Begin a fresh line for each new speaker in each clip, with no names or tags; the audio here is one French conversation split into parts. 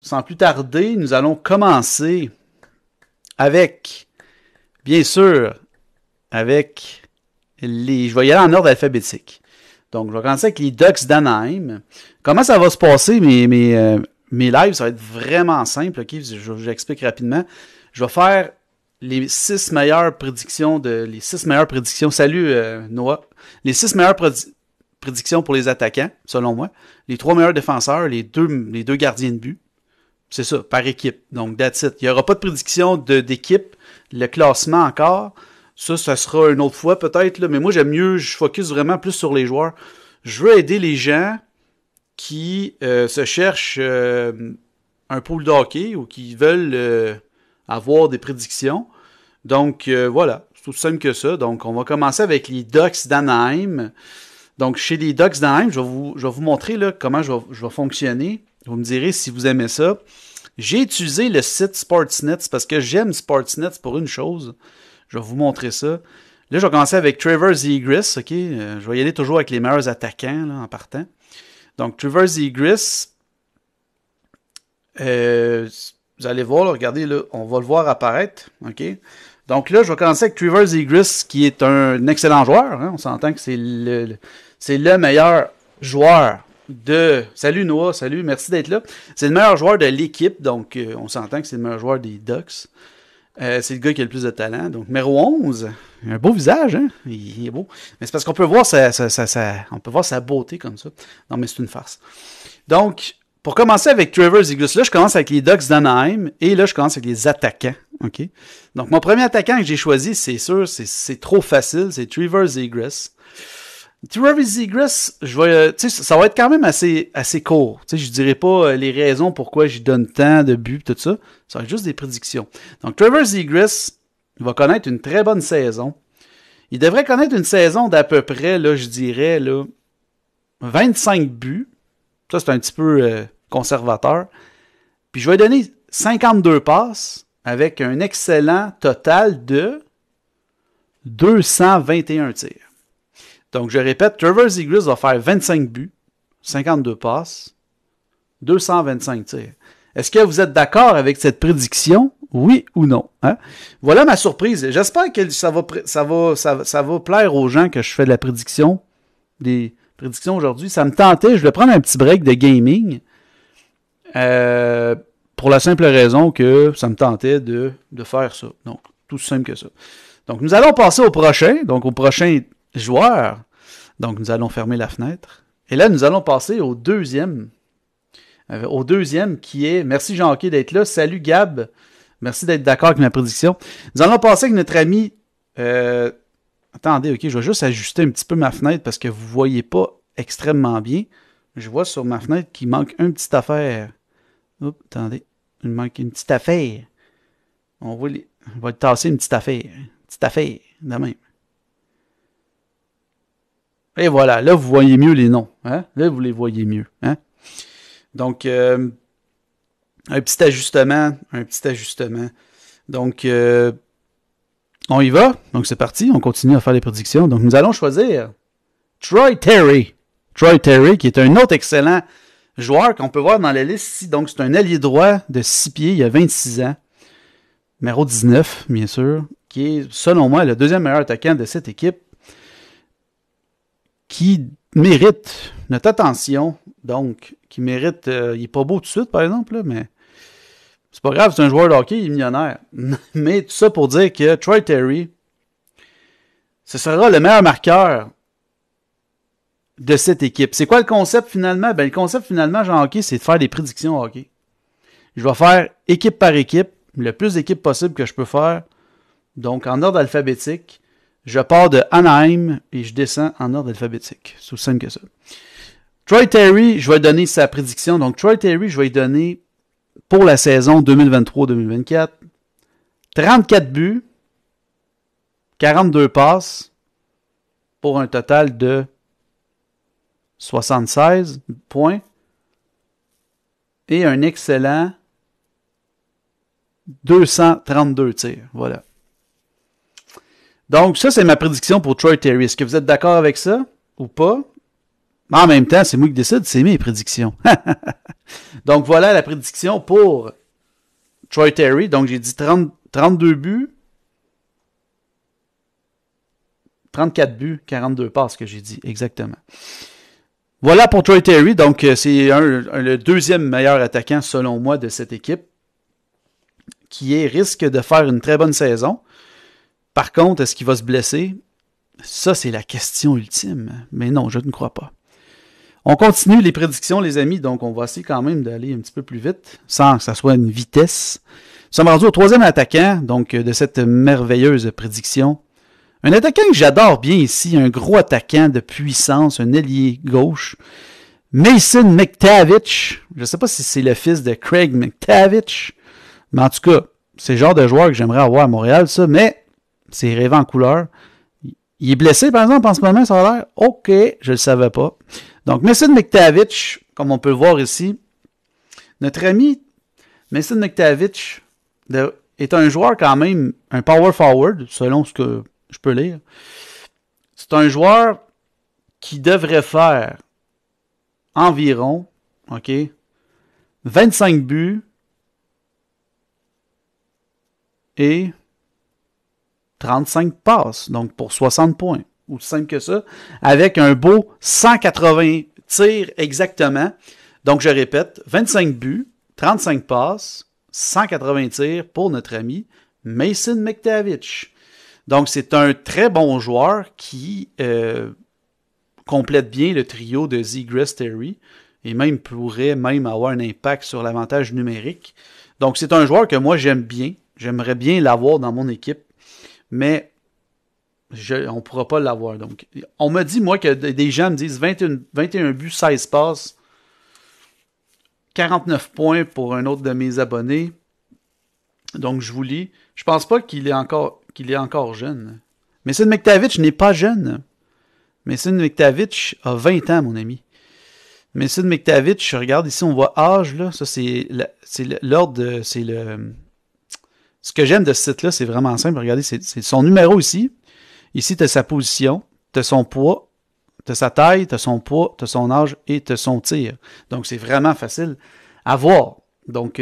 sans plus tarder, nous allons commencer avec, bien sûr, avec les... Je vais y aller en ordre alphabétique. Donc, je vais commencer avec les Ducks d'Anaheim. Comment ça va se passer, mes lives? Ça va être vraiment simple, ok? J'explique rapidement. Je vais faire les 6 meilleures prédictions Salut, Noah. Les 6 meilleures prédictions pour les attaquants, selon moi. Les 3 meilleurs défenseurs, les deux gardiens de but. C'est ça, par équipe. Donc, that's it. Il n'y aura pas de prédiction d'équipe. Le classement encore. Ça sera une autre fois peut-être. Là. Mais moi, j'aime mieux, je focus vraiment plus sur les joueurs. Je veux aider les gens qui se cherchent un pool de hockey ou qui veulent avoir des prédictions. Donc, voilà. C'est tout simple que ça. Donc, on va commencer avec les Ducks d'Anaheim. Donc, chez les Ducks d'Anaheim, je vais vous montrer là, comment je vais fonctionner. Vous me direz si vous aimez ça. J'ai utilisé le site Sportsnet parce que j'aime Sportsnet pour une chose. Je vais vous montrer ça. Là, je vais commencer avec Trevor Zegras. OK? Je vais y aller toujours avec les meilleurs attaquants là, en partant. Donc, Trevor Zegras, vous allez voir, là, regardez, là, on va le voir apparaître. OK? Donc là, je vais commencer avec Trevor Zegras, qui est un excellent joueur. Hein? On s'entend que c'est le meilleur joueur de... Salut Noah, salut, merci d'être là. C'est le meilleur joueur de l'équipe, donc on s'entend que c'est le meilleur joueur des Ducks. C'est le gars qui a le plus de talent. Donc, numéro 11, un beau visage, hein? Il est beau. Mais c'est parce qu'on peut voir on peut voir sa beauté comme ça. Non, mais c'est une farce. Donc, pour commencer avec Trevor Zegras, là, je commence avec les Ducks d'Anaheim et là, je commence avec les attaquants. OK? Donc, mon premier attaquant que j'ai choisi, c'est sûr, c'est trop facile, c'est Trevor Zegras. Trevor Zegras, ça va être quand même assez court. Je ne dirais pas les raisons pourquoi j'y donne tant de buts, tout ça. Ça va être juste des prédictions. Donc, Trevor Zegras, il va connaître une très bonne saison. Il devrait connaître une saison d'à peu près, là, je dirais, là, 25 buts. Ça, c'est un petit peu conservateur. Puis, je vais lui donner 52 passes avec un excellent total de 221 tirs. Donc, je répète, Trevor Zegras va faire 25 buts, 52 passes, 225 tirs. Est-ce que vous êtes d'accord avec cette prédiction? Oui ou non? Hein? Voilà ma surprise. J'espère que ça va plaire aux gens que je fais de la prédiction, des prédictions aujourd'hui. Ça me tentait, je vais prendre un petit break de gaming pour la simple raison que ça me tentait de faire ça. Donc, tout simple que ça. Donc, nous allons passer au prochain joueur. Donc, nous allons fermer la fenêtre. Et là, nous allons passer au deuxième. Qui est... Merci Jean-Hockey d'être là. Salut Gab. Merci d'être d'accord avec ma prédiction. Nous allons passer avec notre ami... Attendez, ok, je vais juste ajuster un petit peu ma fenêtre parce que vous ne voyez pas extrêmement bien. Je vois sur ma fenêtre qu'il manque une petite affaire. Oups, attendez. Il manque une petite affaire. On va tasser une petite affaire. Une petite affaire, de même. Et voilà, là, vous voyez mieux les noms. Hein? Là, vous les voyez mieux. Hein? Donc, un petit ajustement. Donc, on y va. Donc, c'est parti. On continue à faire les prédictions. Donc, nous allons choisir Troy Terry. Troy Terry, qui est un autre excellent joueur qu'on peut voir dans la liste ici. Donc, c'est un ailier droit de 6 pieds. Il a 26 ans. Numéro 19, bien sûr. Qui est, selon moi, le deuxième meilleur attaquant de cette équipe. Qui mérite notre attention, donc, qui mérite, il est pas beau tout de suite, par exemple, là, mais c'est pas grave, c'est un joueur de hockey, il est millionnaire. Mais tout ça pour dire que Troy Terry, ce sera le meilleur marqueur de cette équipe. C'est quoi le concept finalement? Ben, le concept finalement, Jean Hockey, c'est de faire des prédictions hockey. Je vais faire équipe par équipe, le plus d'équipes possible que je peux faire, donc en ordre alphabétique. Je pars de Anaheim et je descends en ordre alphabétique. C'est aussi simple que ça. Troy Terry, je vais donner sa prédiction. Donc, Troy Terry, je vais lui donner pour la saison 2023-2024 34 buts, 42 passes pour un total de 76 points et un excellent 232 tirs. Voilà. Donc, ça, c'est ma prédiction pour Troy Terry. Est-ce que vous êtes d'accord avec ça ou pas? Mais en même temps, c'est moi qui décide, c'est mes prédictions. Donc voilà la prédiction pour Troy Terry. Donc j'ai dit 32 buts, 34 buts, 42 passes que j'ai dit, exactement. Voilà pour Troy Terry. Donc c'est le deuxième meilleur attaquant selon moi de cette équipe, qui risque de faire une très bonne saison. Par contre, est-ce qu'il va se blesser? Ça, c'est la question ultime. Mais non, je ne crois pas. On continue les prédictions, les amis. Donc, on va essayer quand même d'aller un petit peu plus vite, sans que ça soit une vitesse. Nous sommes rendus au troisième attaquant, donc, de cette merveilleuse prédiction. Un attaquant que j'adore bien ici, un gros attaquant de puissance, un ailier gauche. Mason McTavish. Je ne sais pas si c'est le fils de Craig McTavish, mais en tout cas, c'est le genre de joueur que j'aimerais avoir à Montréal, ça, mais c'est rêvé en couleur. Il est blessé, par exemple, en ce moment, ça a l'air. OK, je le savais pas. Donc, Mason McTavish, comme on peut le voir ici, notre ami Mason McTavish est un joueur quand même, un power forward, selon ce que je peux lire. C'est un joueur qui devrait faire environ, OK, 25 buts et 35 passes, donc pour 60 points, aussi simple que ça, avec un beau 180 tirs exactement. Donc, je répète, 25 buts, 35 passes, 180 tirs pour notre ami Mason McTavish. Donc, c'est un très bon joueur qui complète bien le trio de Zegras Terry et même pourrait même avoir un impact sur l'avantage numérique. Donc, c'est un joueur que moi, j'aime bien. J'aimerais bien l'avoir dans mon équipe. Mais on ne pourra pas l'avoir. Donc, on m'a dit, moi, que des gens me disent 21 buts, 16 passes, 49 points pour un autre de mes abonnés. Donc, je vous lis. Je pense pas qu'il est encore jeune. Mason McTavish n'est pas jeune. Mason McTavish a 20 ans, mon ami. Mason McTavish, je regarde ici, on voit âge, là. Ça, c'est l'ordre, c'est le... Ce que j'aime de ce site-là, c'est vraiment simple. Regardez, c'est son numéro ici. Ici, tu as sa position, tu as son poids, tu as sa taille, tu as son poids, tu as son âge et tu as son tir. Donc, c'est vraiment facile à voir. Donc,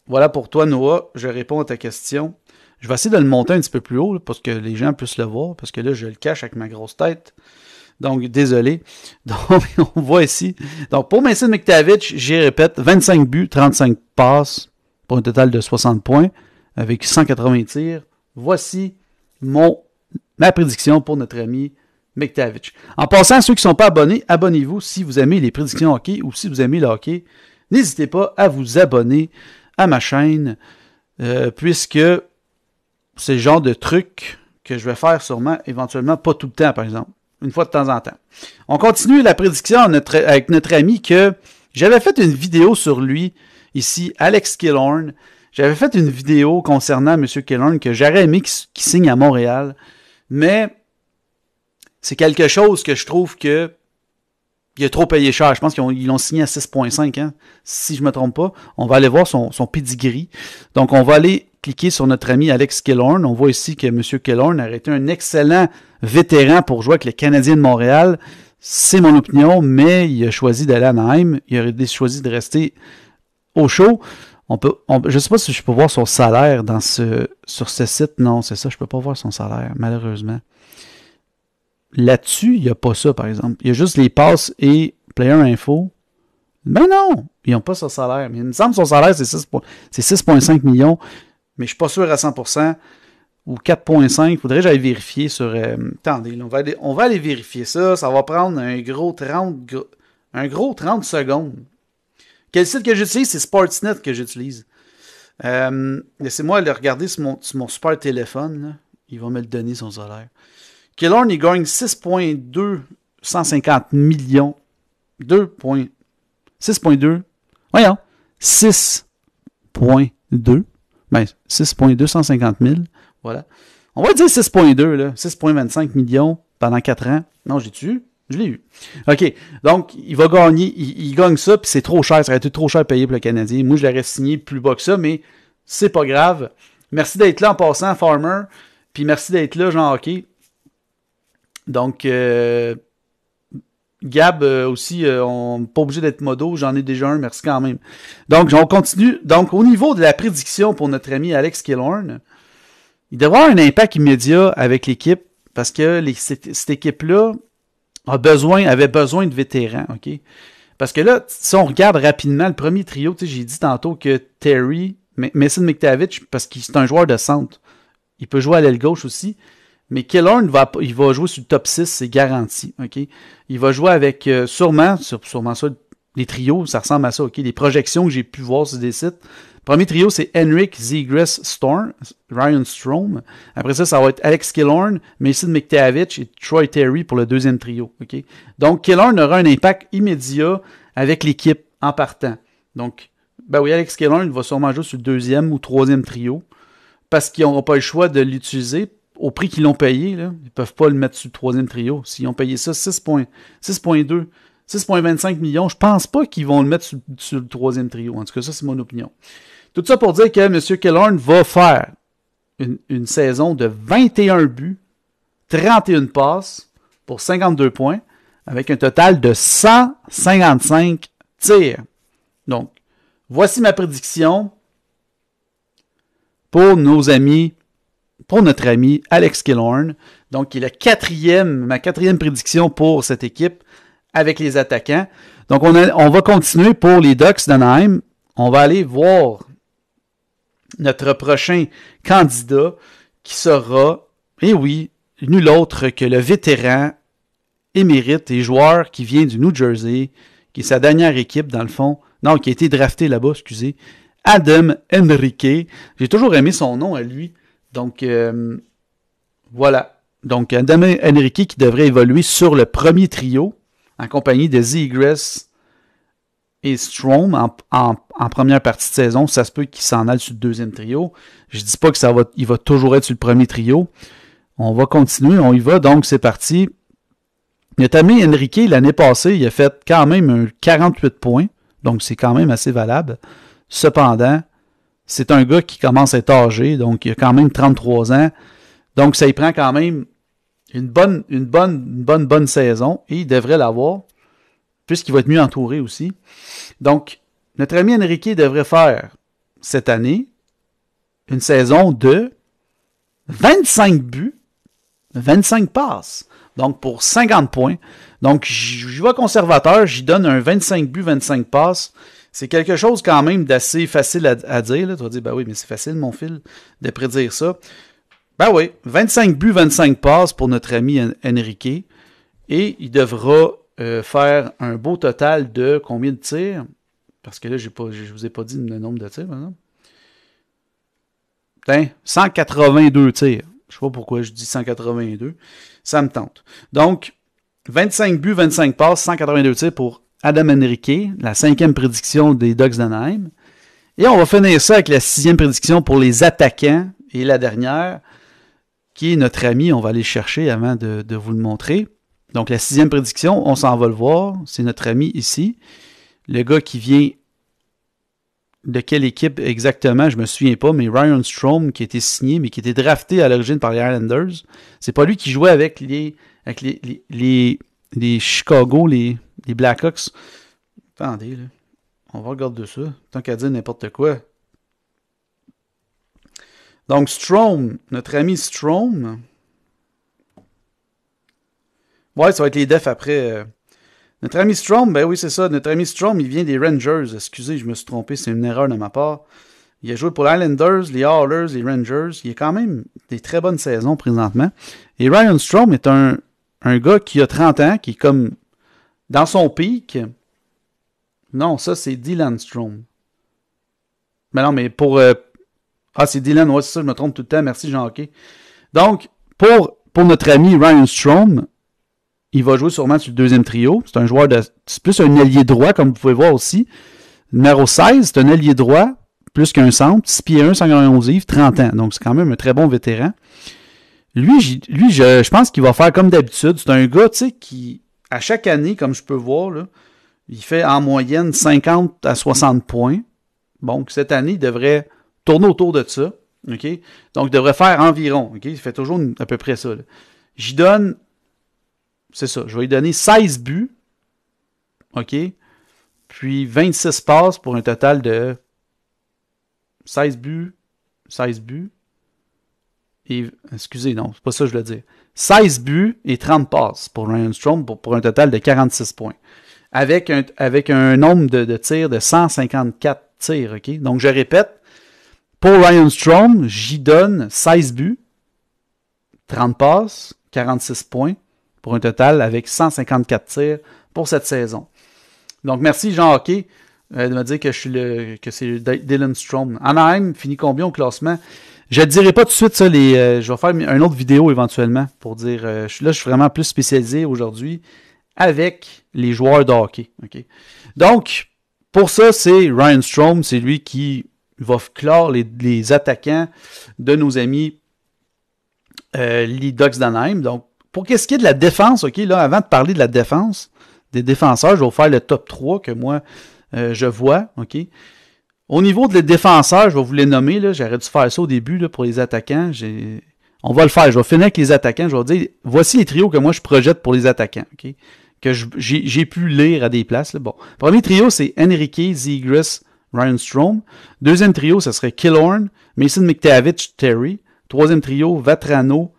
voilà pour toi, Noah. Je réponds à ta question. Je vais essayer de le monter un petit peu plus haut là, pour que les gens puissent le voir, parce que là, je le cache avec ma grosse tête. Donc, désolé. Donc, on voit ici. Donc, pour Mason McTavish, j'y répète, 25 buts, 35 passes pour un total de 60 points. Avec 180 tirs. Voici ma prédiction pour notre ami McTavish. En passant, ceux qui ne sont pas abonnés, abonnez-vous si vous aimez les prédictions hockey ou si vous aimez le hockey. N'hésitez pas à vous abonner à ma chaîne, puisque c'est le genre de truc que je vais faire sûrement, éventuellement, pas tout le temps, par exemple. Une fois de temps en temps. On continue la prédiction avec notre ami que j'avais fait une vidéo sur lui, ici, Alex Killorn. J'avais fait une vidéo concernant M. Killorn que j'aurais aimé qu'il signe à Montréal, mais c'est quelque chose que je trouve que il a trop payé cher. Je pense qu'ils l'ont signé à 6,5, hein, si je ne me trompe pas. On va aller voir son pedigree. Donc, on va aller cliquer sur notre ami Alex Killorn. On voit ici que M. Killorn a été un excellent vétéran pour jouer avec les Canadiens de Montréal. C'est mon opinion, mais il a choisi d'aller à Anaheim. Il a choisi de rester au show. Je ne sais pas si je peux voir son salaire sur ce site. Non, c'est ça, je ne peux pas voir son salaire, malheureusement. Là-dessus, il n'y a pas ça, par exemple. Il y a juste les passes et Player Info. Ben non, ils n'ont pas son salaire. Mais il me semble que son salaire, c'est 6,5 millions, mais je ne suis pas sûr à 100%. Ou 4,5. Il faudrait que j'aille vérifier sur... attendez, on va aller vérifier ça. Ça va prendre un gros 30 secondes. Quel site que j'utilise? C'est Sportsnet que j'utilise. Laissez-moi le regarder sur mon super téléphone. Là. Il va me le donner, son salaire. Killorn, il gagne 6,250 millions. 6,2. Voyons. 6,2. Ben, 6,250 000. Voilà. On va dire 6,2, là. 6,25 millions pendant 4 ans. Non, j'ai-tu eu? Je l'ai eu. OK. Donc, il va gagner. Il gagne ça, puis c'est trop cher. Ça aurait été trop cher payé pour le Canadien. Moi, je l'aurais signé plus bas que ça, mais c'est pas grave. Merci d'être là en passant, Farmer. Puis merci d'être là, Jean Hockey. Donc, Gab aussi, on n'est pas obligé d'être modo, j'en ai déjà un, merci quand même. Donc, on continue. Donc, au niveau de la prédiction pour notre ami Alex Killorn, il devrait avoir un impact immédiat avec l'équipe parce que cette équipe-là avait besoin de vétérans, OK? Parce que là, si on regarde rapidement le premier trio, tu sais, j'ai dit tantôt que Terry, Mason McTavish, parce qu'il c'est un joueur de centre, il peut jouer à l'aile gauche aussi, mais Killorn il va jouer sur le top 6, c'est garanti, OK? Il va jouer avec sûrement ça, les trios, ça ressemble à ça, OK? Les projections que j'ai pu voir sur des sites. Le premier trio, c'est Henrik Zegras Storm, Ryan Strome. Après ça va être Alex Killorn, Mason McTavish et Troy Terry pour le deuxième trio, OK? Donc, Killorn aura un impact immédiat avec l'équipe en partant. Donc, ben oui, Alex Killorn va sûrement jouer sur le deuxième ou troisième trio parce qu'ils n'auront pas le choix de l'utiliser au prix qu'ils l'ont payé, là, ils ne peuvent pas le mettre sur le troisième trio. S'ils ont payé ça 6,2, 6,25 millions, je pense pas qu'ils vont le mettre sur le troisième trio. En tout cas, ça, c'est mon opinion. Tout ça pour dire que M. Killorn va faire une saison de 21 buts, 31 passes pour 52 points, avec un total de 155 tirs. Donc, voici ma prédiction pour notre ami Alex Killorn. Donc, il est ma quatrième prédiction pour cette équipe avec les attaquants. Donc, on va continuer pour les Ducks d'Anaheim. On va aller voir notre prochain candidat qui sera, et oui, nul autre que le vétéran émérite et joueur qui vient du New Jersey, qui est sa dernière équipe dans le fond, non, qui a été drafté là-bas, excusez, Adam Henrique. J'ai toujours aimé son nom à lui. Donc, voilà. Donc, Adam Henrique qui devrait évoluer sur le premier trio en compagnie de Zegras et Strome en première partie de saison. Ça se peut qu'il s'en aille sur le deuxième trio. Je dis pas que il va toujours être sur le premier trio. On va continuer, on y va. Donc, c'est parti. Notre ami Henrique, l'année passée, il a fait quand même un 48 points. Donc, c'est quand même assez valable. Cependant, c'est un gars qui commence à être âgé, donc il a quand même 33 ans. Donc, ça y prend quand même une bonne saison, et il devrait l'avoir, puisqu'il va être mieux entouré aussi. Donc, notre ami Henrique devrait faire, cette année, une saison de 25 buts, 25 passes, donc pour 50 points. Donc, je vais conservateur, j'y donne un 25 buts, 25 passes. C'est quelque chose quand même d'assez facile à dire. Là. Tu vas dire, ben oui, mais c'est facile, mon fil, de prédire ça. Ben oui, 25 buts, 25 passes pour notre ami Henrique. Et il devra faire un beau total de combien de tirs? Parce que là, je vous ai pas dit le nombre de tirs, maintenant. 182 tirs. Je sais pas pourquoi je dis 182. Ça me tente. Donc, 25 buts, 25 passes, 182 tirs pour Adam Henrique, la 5e prédiction des Ducks d'Anaheim. Et on va finir ça avec la 6e prédiction pour les attaquants. Et la dernière, qui est notre ami, on va aller le chercher avant de vous le montrer. Donc la 6e prédiction, on s'en va le voir. C'est notre ami ici. Le gars qui vient de quelle équipe exactement, je me souviens pas, mais Ryan Strome, qui a été signé, mais qui a été drafté à l'origine par les Islanders. C'est pas lui qui jouait avec les Chicago, les Blackhawks. Attendez, là. On va regarder ça. Tant qu'à dire n'importe quoi. Donc, Strome, notre ami Strome. Ouais, ça va être les defs après. Notre ami Strome, ben oui, c'est ça. Notre ami Strome, il vient des Rangers. Excusez, je me suis trompé, c'est une erreur de ma part. Il a joué pour les Islanders, les Oilers, les Rangers. Il a quand même des très bonnes saisons présentement. Et Ryan Strome est un gars qui a 30 ans, qui est comme dans son pic. Non, ça, c'est Dylan Strome. Mais non, mais pour... c'est Dylan, ouais, c'est ça, je me trompe tout le temps. Merci, Jean-Hockey. Donc, pour notre ami Ryan Strome, il va jouer sûrement sur le deuxième trio. C'est un joueur c'est plus un ailier droit, comme vous pouvez voir aussi. Numéro 16, c'est un ailier droit, plus qu'un centre, 6 pieds 1, 191 livres, 30 ans. Donc, c'est quand même un très bon vétéran. Lui, je pense qu'il va faire comme d'habitude. C'est un gars, tu sais, qui, à chaque année, comme je peux voir, là, il fait en moyenne 50 à 60 points. Bon, cette année, il devrait tourner autour de ça. OK? Donc, il devrait faire environ. OK? Il fait toujours à peu près ça. Là. J'y donne, c'est ça, je vais lui donner 16 buts, OK? Puis 26 passes pour un total de 16 buts. Et, excusez, non, c'est pas ça que je voulais dire. 16 buts et 30 passes pour Ryan Strome pour un total de 46 points. Avec un nombre de tirs de 154 tirs, OK? Donc, je répète, pour Ryan Strome, j'y donne 16 buts, 30 passes, 46 points, pour un total avec 154 tirs pour cette saison. Donc, merci Jean Hockey de me dire que c'est Dylan Strome. Anaheim finit combien au classement? Je ne dirai pas tout de suite ça. Je vais faire une autre vidéo éventuellement pour dire. Je suis vraiment plus spécialisé aujourd'hui avec les joueurs de hockey. Okay? Donc, pour ça, c'est Ryan Strome. C'est lui qui va clore les attaquants de nos amis les Ducks d'Anaheim. Donc, pour qu'est-ce qui est de la défense, OK, là, avant de parler de la défense, des défenseurs, je vais vous faire le top 3 que moi, je vois, OK. Au niveau des défenseurs, je vais vous les nommer, là, j'aurais dû faire ça au début là, pour les attaquants. On va le faire, je vais finir avec les attaquants, je vais vous dire, voici les trios que moi je projette pour les attaquants, OK, que j'ai pu lire à des places. Là. Bon, premier trio, c'est Enrique, Zegras, Ryan Strome. Deuxième trio, ce serait Killorn, Mason McTavish, Terry. Troisième trio, Vatrano,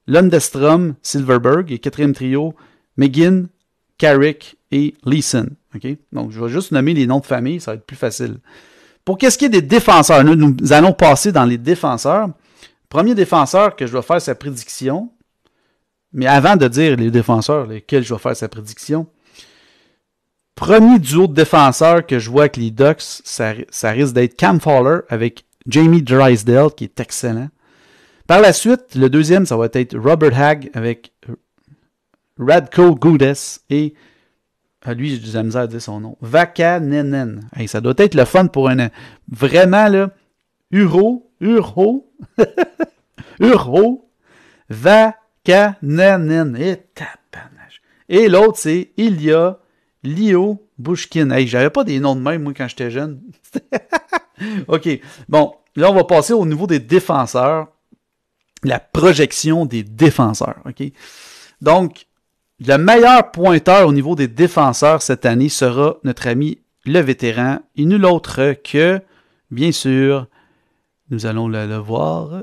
Lundestrom, Silverberg. Et quatrième trio, McGinn, Carrick et Leeson. Okay? Donc, je vais juste nommer les noms de famille, ça va être plus facile. Pour qu'est-ce qui est des défenseurs, nous allons passer dans les défenseurs. Premier défenseur que je vais faire sa prédiction, mais avant de dire les défenseurs lesquels je vais faire sa prédiction, premier duo de défenseurs que je vois avec les Ducks, ça risque d'être Cam Fowler avec Jamie Drysdale, qui est excellent. Par la suite, le deuxième, ça va être Robert Hagg avec Radko Gudas et lui, j'ai de la misère à dire son nom. Vakanenen. Hey, ça doit être le fun pour un... Vraiment, là, Urho, Vakanenen. Et tabarnache. Et l'autre, c'est Ilya Lio Bushkin. Hey, j'avais pas des noms de même, moi, quand j'étais jeune. OK. Bon, là, on va passer au niveau des défenseurs. La projection des défenseurs. OK? Donc, le meilleur pointeur au niveau des défenseurs cette année sera notre ami le vétéran, et nul autre que, bien sûr, nous allons le voir,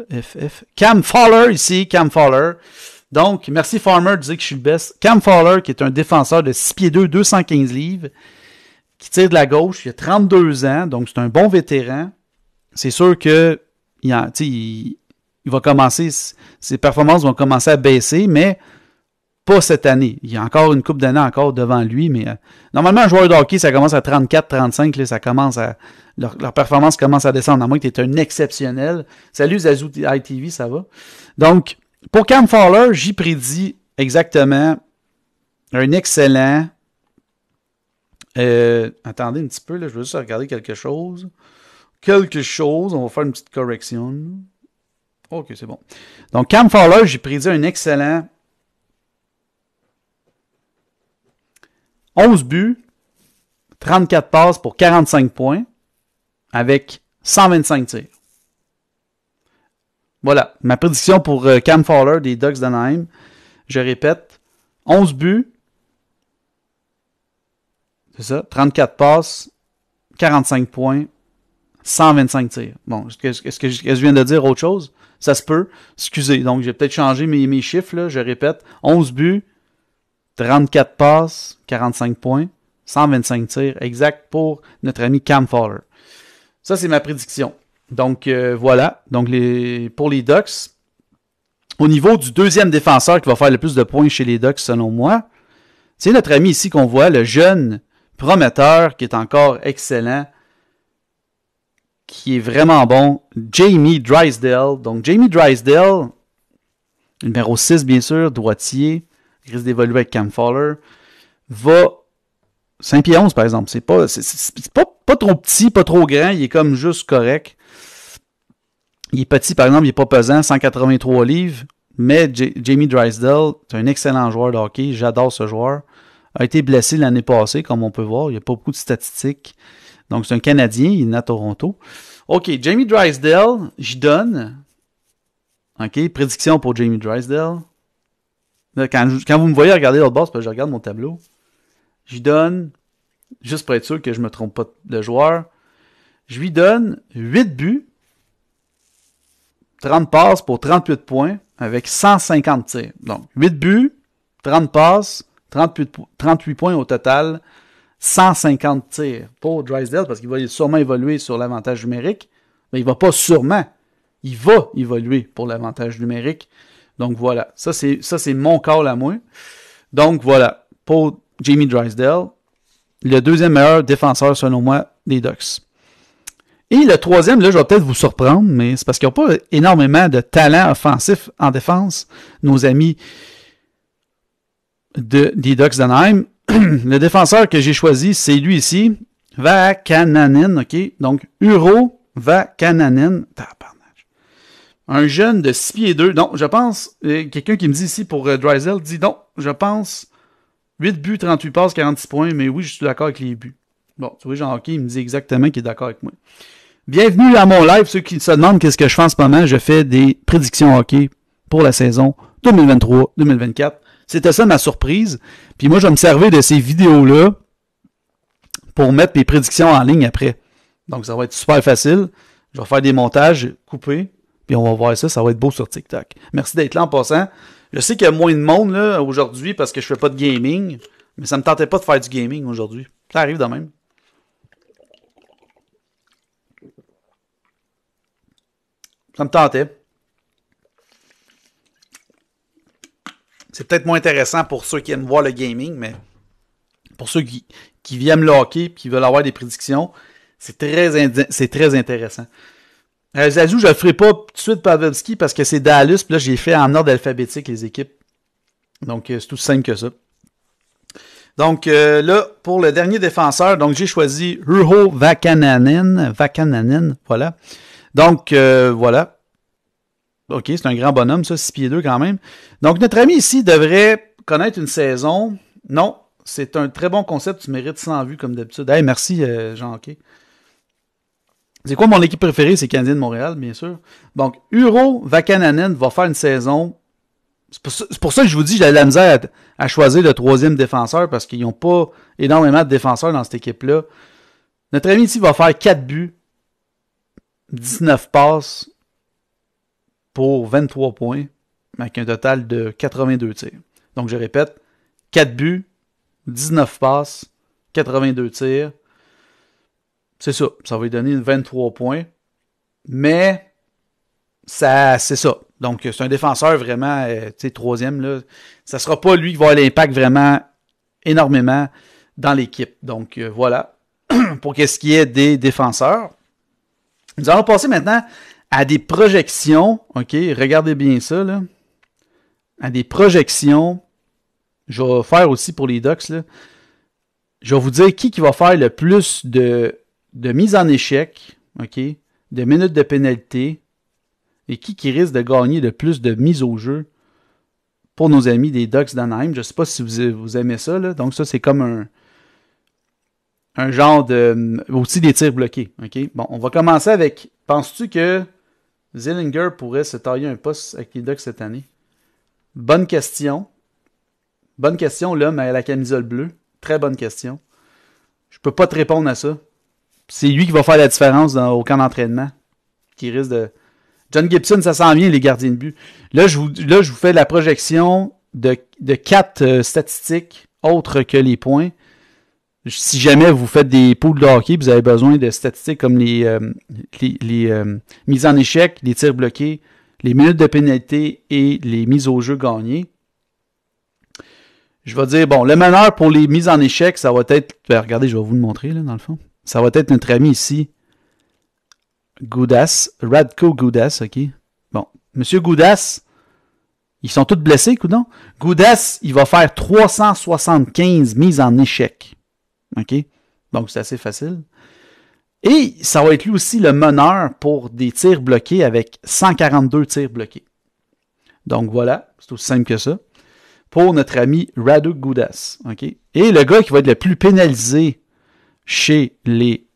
Cam Fowler ici, Cam Fowler. Donc, merci Farmer de dire que je suis le best. Cam Fowler, qui est un défenseur de 6 pieds 2, 215 livres, qui tire de la gauche, il a 32 ans, donc c'est un bon vétéran. C'est sûr que il va commencer, ses performances vont commencer à baisser, mais pas cette année. Il y a encore une couple d'années encore devant lui, mais normalement, un joueur de hockey, ça commence à 34, 35, là, ça commence à leur performance commence à descendre, à moins que tu es un exceptionnel. Salut Zazou ITV, ça va? Donc, pour Cam Fowler, j'y prédis exactement un excellent... attendez un petit peu, là, je veux juste regarder quelque chose. On va faire une petite correction. OK, c'est bon. Donc, Cam Fowler, j'ai prédit un excellent 11 buts, 34 passes pour 45 points, avec 125 tirs. Voilà, ma prédiction pour Cam Fowler des Ducks d'Anaheim. Je répète, 11 buts, c'est ça, 34 passes, 45 points, 125 tirs. Bon, est-ce que je viens de dire autre chose? Ça se peut. Excusez, donc j'ai peut-être changé mes chiffres, là. Je répète, 11 buts, 34 passes, 45 points, 125 tirs, exact pour notre ami Cam Fowler. Ça, c'est ma prédiction. Donc, voilà. Donc, pour les Ducks, au niveau du deuxième défenseur qui va faire le plus de points chez les Ducks, selon moi, c'est notre ami ici qu'on voit, le jeune prometteur qui est encore excellent, qui est vraiment bon, Jamie Drysdale. Donc, Jamie Drysdale, numéro 6, bien sûr, droitier, il risque d'évoluer avec Cam Fowler, va 5 pieds 11, par exemple. C'est pas trop petit, pas trop grand, il est comme juste correct. Il est petit, par exemple, il est pas pesant, 183 livres, mais Jamie Drysdale, c'est un excellent joueur de hockey, j'adore ce joueur. A été blessé l'année passée, comme on peut voir, il n'y a pas beaucoup de statistiques. Donc, c'est un Canadien, il est né à Toronto. OK, Jamie Drysdale, j'y donne. OK, prédiction pour Jamie Drysdale. Là, quand vous me voyez regarder l'autre bord, c'est parce que je regarde mon tableau. J'y donne juste pour être sûr que je ne me trompe pas de joueur. Je lui donne 8 buts, 30 passes pour 38 points avec 150 tirs. Donc, 8 buts, 30 passes, 38 points au total, 150 tirs pour Drysdale parce qu'il va sûrement évoluer sur l'avantage numérique. Mais il va pas sûrement. Il va évoluer pour l'avantage numérique. Donc voilà. Ça, c'est mon call à moi. Donc voilà. Pour Jamie Drysdale, le deuxième meilleur défenseur, selon moi, des Ducks. Et le troisième, là, je vais peut-être vous surprendre, mais c'est parce qu'ils n'ont pas énormément de talent offensif en défense, nos amis des Ducks d'Anaheim. Le défenseur que j'ai choisi, c'est lui ici, Vakananen, ok? Donc, Urho Vakananen. Un jeune de 6 pieds 2. Donc, je pense, quelqu'un qui me dit ici pour Drysdale, dit non, je pense 8 buts, 38 passes, 46 points, mais oui, je suis d'accord avec les buts. Bon, tu vois, Jean-Hockey, il me dit exactement qu'il est d'accord avec moi. Bienvenue à mon live. Ceux qui se demandent qu'est-ce que je fais en ce moment, je fais des prédictions hockey pour la saison 2023-2024. C'était ça ma surprise. Puis moi, je vais me servir de ces vidéos-là pour mettre mes prédictions en ligne après. Donc, ça va être super facile. Je vais faire des montages coupés. Puis on va voir ça. Ça va être beau sur TikTok. Merci d'être là en passant. Je sais qu'il y a moins de monde là aujourd'hui parce que je fais pas de gaming. Mais ça me tentait pas de faire du gaming aujourd'hui. Ça arrive de même. Ça me tentait. C'est peut-être moins intéressant pour ceux qui aiment voir le gaming, mais pour ceux qui aiment le hockey et qui veulent avoir des prédictions, c'est très intéressant. Zazou, je ne le ferai pas tout de suite Pavelski parce que c'est Dallas, puis là j'ai fait en ordre alphabétique les équipes. Donc c'est tout simple que ça. Donc là, pour le dernier défenseur, donc j'ai choisi Urho Vakananen, voilà. Donc voilà. OK, c'est un grand bonhomme, ça, 6 pieds 2 quand même. Donc, notre ami ici devrait connaître une saison. Non, c'est un très bon concept. Tu mérites 100 vues comme d'habitude. Hey, merci, Jean-Hockey. C'est quoi mon équipe préférée? C'est Canadien de Montréal, bien sûr. Donc, Urho Vakananen va faire une saison. C'est pour ça que je vous dis, j'ai de la misère à choisir le troisième défenseur parce qu'ils n'ont pas énormément de défenseurs dans cette équipe-là. Notre ami ici va faire 4 buts, 19 passes, pour 23 points, avec un total de 82 tirs. Donc, je répète, 4 buts, 19 passes, 82 tirs. C'est ça. Ça va lui donner 23 points. Mais, c'est ça. Donc, c'est un défenseur vraiment, troisième, là. Ça sera pas lui qui va avoir l'impact vraiment énormément dans l'équipe. Donc, voilà. Pour qu'est-ce qui est des défenseurs. Nous allons passer maintenant à des projections, ok, regardez bien ça, là. À des projections, je vais faire aussi pour les Ducks, là. Je vais vous dire qui va faire le plus de mise en échec, ok, de minutes de pénalité, et qui risque de gagner le plus de mise au jeu pour nos amis des Ducks d'Anaheim. Je ne sais pas si vous aimez ça, là. Donc ça, c'est comme un genre de... aussi des tirs bloqués, ok. Bon, on va commencer avec... Penses-tu que Zillinger pourrait se tailler un poste avec les Ducks cette année? Bonne question. Bonne question, l'homme à la camisole bleue. Très bonne question. Je peux pas te répondre à ça. C'est lui qui va faire la différence au camp d'entraînement. Qui risque de... John Gibson, ça s'en vient, les gardiens de but. Là, je vous fais la projection de 4 statistiques autres que les points. Si jamais vous faites des poules de hockey, vous avez besoin de statistiques comme les mises en échec, les tirs bloqués, les minutes de pénalité et les mises au jeu gagnées. Je vais dire, bon, le meneur pour les mises en échec, ça va être... regardez, je vais vous le montrer, là, dans le fond. Ça va être notre ami ici, Gudas, Radko Gudas, ok. Bon, Monsieur Gudas, ils sont tous blessés, coudonc. Gudas, il va faire 375 mises en échec. OK? Donc, c'est assez facile. Et ça va être lui aussi le meneur pour des tirs bloqués avec 142 tirs bloqués. Donc, voilà. C'est aussi simple que ça. Pour notre ami Radko Gudas. OK? Et le gars qui va être le plus pénalisé chez les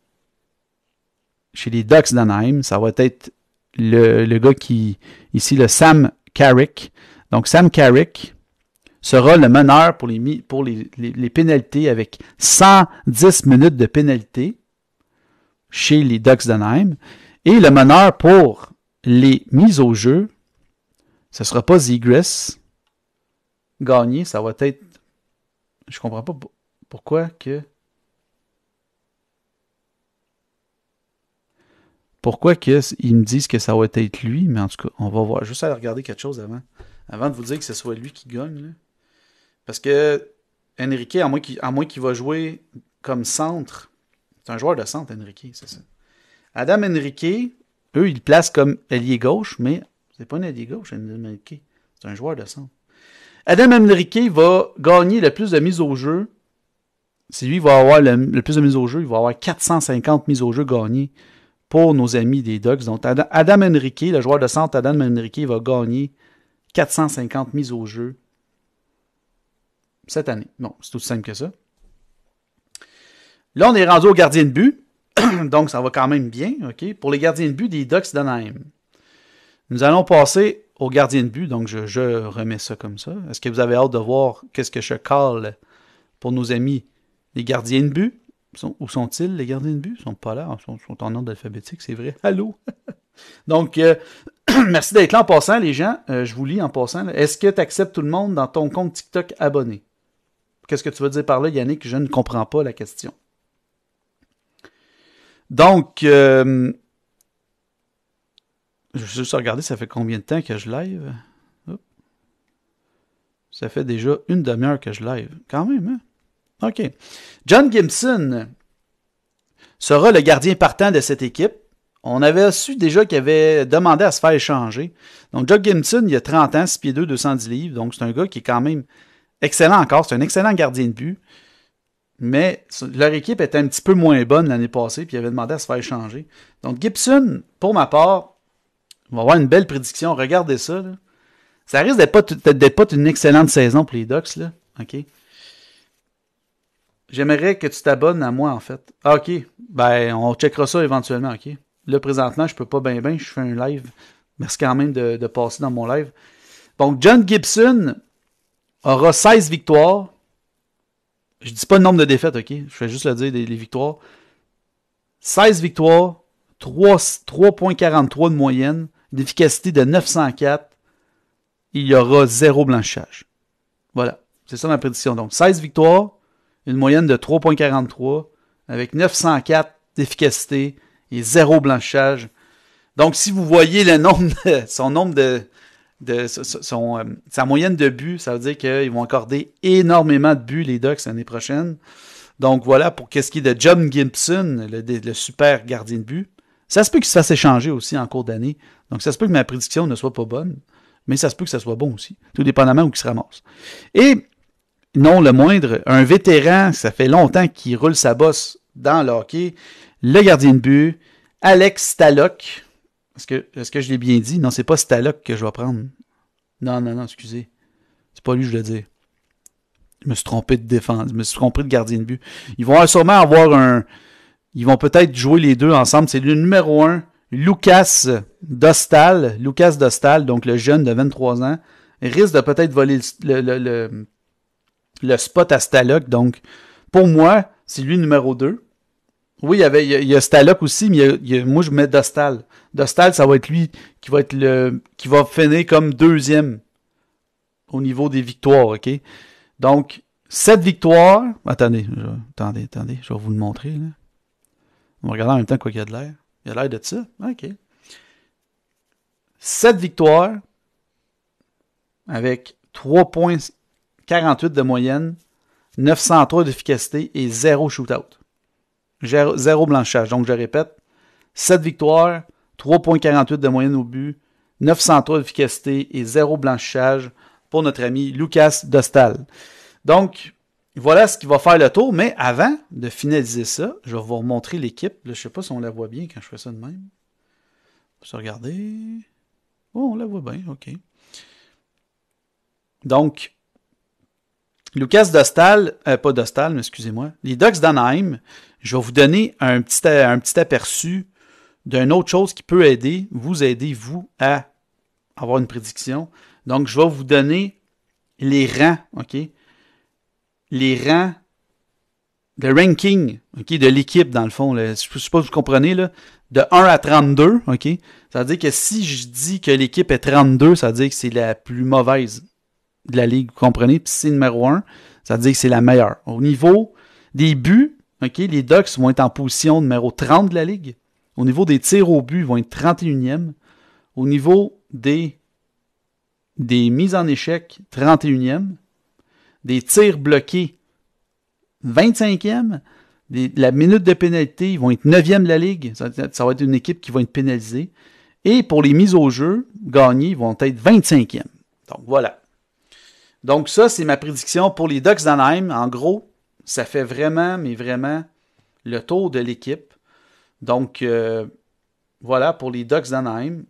Ducks d'Anaheim, ça va être le gars qui, ici, le Sam Carrick. Donc, Sam Carrick, sera le meneur pour les pénalités avec 110 minutes de pénalité chez les Ducks d'Anaheim. Et le meneur pour les mises au jeu, ce ne sera pas Zegras gagné, ça va être... Je comprends pas pourquoi que... Pourquoi ils me disent que ça va être lui, mais en tout cas, on va voir. Juste à regarder quelque chose avant de vous dire que ce soit lui qui gagne. Là. Parce que Enrique, à moins qu'il va jouer comme centre, c'est un joueur de centre, Enrique, c'est ça. Adam Enrique, eux, ils le placent comme ailier gauche, mais c'est pas un ailier gauche, Adam Enrique. C'est un joueur de centre. Adam Enrique va gagner le plus de mises au jeu. Si lui va avoir le plus de mises au jeu, il va avoir 450 mises au jeu gagnées pour nos amis des Ducks. Donc, Adam Enrique, le joueur de centre Adam Enrique, va gagner 450 mises au jeu cette année. Bon, c'est tout simple que ça. Là, on est rendu au gardien de but. Donc, ça va quand même bien. Ok. Pour les gardiens de but des Ducks d'Anaheim. Nous allons passer au gardien de but. Donc, je remets ça comme ça. Est-ce que vous avez hâte de voir qu'est-ce que je cale pour nos amis les gardiens de but? Où sont-ils, les gardiens de but? Ils sont pas là. Ils sont en ordre alphabétique, c'est vrai. Allô? Donc, merci d'être là en passant, les gens. Je vous lis en passant. Est-ce que tu acceptes tout le monde dans ton compte TikTok abonné? Qu'est-ce que tu veux dire par là, Yannick? Je ne comprends pas la question. Donc, je vais juste regarder, ça fait combien de temps que je live? Hop. Ça fait déjà une demi-heure que je live. Quand même, hein? OK. John Gibson sera le gardien partant de cette équipe. On avait su déjà qu'il avait demandé à se faire échanger. Donc, John Gibson, il a 30 ans, 6 pieds 2, 210 livres. Donc, c'est un gars qui est quand même excellent encore. C'est un excellent gardien de but. Mais leur équipe était un petit peu moins bonne l'année passée, puis il avait demandé à se faire échanger. Donc, Gibson, pour ma part, on va avoir une belle prédiction. Regardez ça, là. Ça risque d'être pas une excellente saison pour les Ducks, là. OK? J'aimerais que tu t'abonnes à moi, en fait. Ah, OK. Ben, on checkera ça éventuellement, OK? Là, présentement, je peux pas bien, je fais un live. Merci quand même de passer dans mon live. Donc, John Gibson aura 16 victoires. Je dis pas le nombre de défaites, OK? Je fais juste le dire, les victoires. 16 victoires, 3.43 de moyenne, une efficacité de 904. Il y aura 0 blanchissage. Voilà. C'est ça ma prédiction. Donc, 16 victoires, une moyenne de 3.43 avec 904 d'efficacité et 0 blanchissage. Donc, si vous voyez le nombre sa moyenne de buts, ça veut dire qu'ils vont accorder énormément de buts, les Ducks, l'année prochaine. Donc, voilà pour qu'est-ce qui est de John Gibson, le super gardien de but. Ça se peut qu'il se fasse échanger aussi en cours d'année. Donc, ça se peut que ma prédiction ne soit pas bonne, mais ça se peut que ça soit bon aussi, tout dépendamment où il se ramasse. Et, non le moindre, un vétéran, ça fait longtemps qu'il roule sa bosse dans le hockey, le gardien de but, Alex Stalock. Est-ce que je l'ai bien dit? Non, c'est pas Stalock que je vais prendre. Non, excusez. C'est pas lui que je voulais dire. Je me suis trompé de défense. Je me suis trompé de gardien de but. Ils vont sûrement avoir ils vont peut-être jouer les deux ensemble. C'est le numéro 1, Lucas Dostal. Lucas Dostal, donc le jeune de 23 ans, risque de peut-être voler le spot à Stalock. Donc, pour moi, c'est lui numéro 2. Oui, il y a Stalock aussi, mais moi, je mets Dostal. Dostal, ça va être lui qui va finir comme deuxième au niveau des victoires, OK? Donc, 7 victoires. Attendez, je vais vous le montrer, là. On va regarder en même temps quoi qu'il y a de l'air. Il y a l'air de ça? OK. 7 victoires avec 3.48 de moyenne, 903 d'efficacité et 0 shootout. 0 blanchissage. Donc, je répète, 7 victoires, 3.48 de moyenne au but, 903 d'efficacité et 0 blanchissage pour notre ami Lucas Dostal. Donc, voilà ce qui va faire le tour. Mais avant de finaliser ça, je vais vous remontrer l'équipe. Là, je ne sais pas si on la voit bien quand je fais ça de même. On peut se regarder. Oh, on la voit bien, OK. Donc, Lucas Dostal, pas Dostal, mais excusez-moi. Les Ducks d'Anaheim, je vais vous donner un petit aperçu d'une autre chose qui peut vous aider, vous, à avoir une prédiction. Donc, je vais vous donner les rangs, OK? Les rangs, le ranking, OK, de l'équipe, dans le fond. Là. Je ne sais pas si vous comprenez, là. De 1 à 32, OK? Ça veut dire que si je dis que l'équipe est 32, ça veut dire que c'est la plus mauvaise de la ligue, vous comprenez? Puis si c'est numéro 1, ça veut dire que c'est la meilleure. Au niveau des buts, OK, les Ducks vont être en position numéro 30 de la ligue. Au niveau des tirs au but, ils vont être 31e. Au niveau des mises en échec, 31e. Des tirs bloqués, 25e. La minute de pénalité, ils vont être 9e de la ligue. Ça va être une équipe qui va être pénalisée. Et pour les mises au jeu, gagnées, ils vont être 25e. Donc voilà. Donc ça, c'est ma prédiction pour les Ducks d'Anaheim. En gros, ça fait vraiment, mais vraiment, le tour de l'équipe. Donc voilà pour les Ducks d'Anaheim.